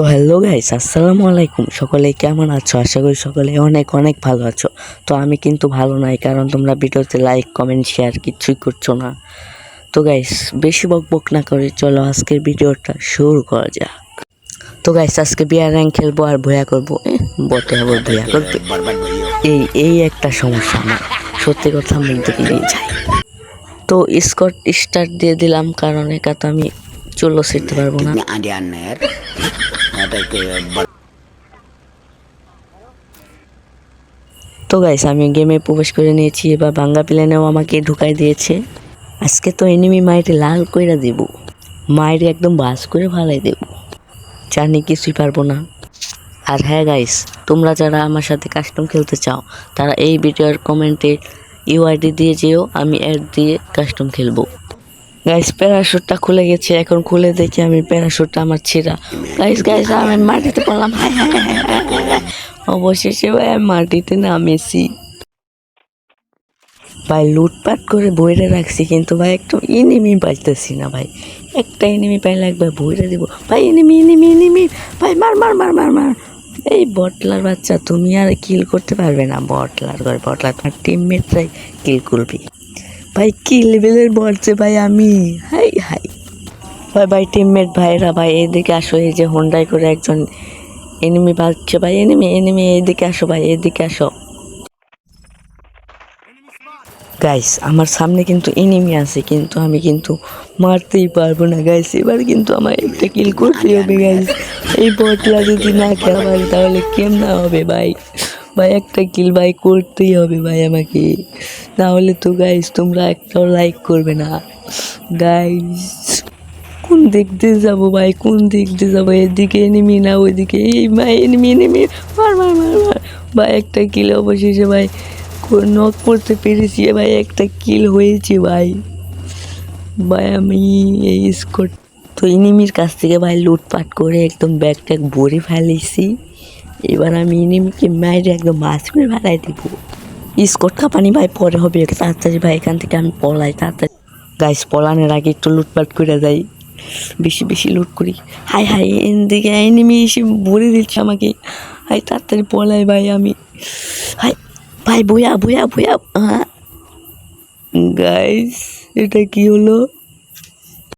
তো hello guys, আসসালামু আলাইকুম। সকলে কেমন আছো? আশা করি সকলে অনেক অনেক ভালো আছো। তো আমি কিন্তু ভালো নাই, কারণ তোমরা ভিডিওতে লাইক কমেন্ট শেয়ার কিছুই করছো না। তো গাইস, বেশি বকবক না করে চলো আজকের ভিডিওটা শুরু করা যাক। তো গাইস, আজকে বিয়ার র্যাঙ্ক খেলবো আর ভয়া করবো। বটে আবার ভয়া করবে, এই একটা সমস্যা আমার। সত্যি কথা মুখ দেখে নিয়ে যাই। তো স্কট স্টার্ট দিয়ে দিলাম, কারণ একা তো আমি চুলো ছিটতে পারবো না। তো গাইস, আমি গেমে প্রবেশ করে নিয়েছি। এবার বাঙ্গা প্লেনেও আমাকে ঢুকাই দিয়েছে। আজকে তো এনিমি মাইরে লাল কইরা দেব, মাইরে একদম বাস করে ভালাই দেব। জানি কিছুই পারবো না। আর হ্যাঁ গাইস, তোমরা যারা আমার সাথে কাস্টম খেলতে চাও তারা এই ভিডিওর কমেন্টে ইউআইডি দিয়ে যেও, আমি অ্যাড দিয়ে কাস্টম খেলবো। গাইস, প্যারাশুটটা খুলে গেছে। এখন খুলে দেখি আমি প্যারাশুটটা আমার ছেঁড়া। গাইস গাইস, আমি মাটিতে পড়লাম। High high high high high. অবশেষে ভাই আমি মাটিতে নামেছি। ভাই লুটপাট করে বইরে রাখছি, কিন্তু ভাই একটু এনিমি পাইতেছি না ভাই। একটা এনিমি পাইলে একবার বইরে দিব ভাই। এনিমি এনিমি এনিমি ভাই, মার মার মার মার মার। এই বটলার বাচ্চা, তুমি আর কিল করতে পারবে না। বটলার করে বটলার, তোমার টিমমেটরাই কিল করবি ভাই। কি লেভেলের বলছে ভাই আমি। হাই হাই ভাই, ভাই টিমমেট ভাইরা ভাই এদিকে আসো। এই যে হোন্ডাই করে একজন এনিমি বাজছে ভাই। এনিমি এনিমি এদিকে আসো ভাই, এদিকে আসো। গাইস, আমার সামনে কিন্তু এনিমি আছে, কিন্তু আমি কিন্তু মারতেই পারবো না গাইস। এবার কিন্তু আমার একটা কিল করতেই হবে গাইস। এই বটলা যদি না খেলা পারে তাহলে কেমন হবে ভাই। ভাই একটা কিল ভাই করতেই হবে ভাই আমাকে, না হলে তো গাইস তোমরা একটাও লাইক করবে না গাইস। কোন দিক দিয়ে যাবো ভাই, কোন দিক দিয়ে যাবো? এদিকে এনিমি না ওইদিকে? এই ভাই এনিমি এনিমি, মার মার মার মার ভাই। একটা কিল অবশেষে ভাই নক করতে পেরেছি ভাই। একটা কিল হয়েছে ভাই। ভাই আমি এই স্কট তো এনিমির কাছ থেকে ভাই লুটপাট করে একদম ব্যাগ ট্যাগ ভরে ফেলেছি। এবার আমি এনিমিকে মাইরে একদম মাছ করে ফেলাই দিব। স্কট কাঁপানি ভাই পরে হবে, তাড়াতাড়ি ভাই এখান থেকে আমি পলাই তাড়াতাড়ি। গাইস, পলানের আগে একটু লুটপাট করে যাই, বেশি বেশি লুট করি। হাই হাই, এদিকে এনিমি এসে ভরে দিচ্ছে আমাকে। হাই তাড়াতাড়ি পলাই ভাই আমি। হাই ভাই, বয়া বয়া বয়া। গাইস, এটা কি হলো?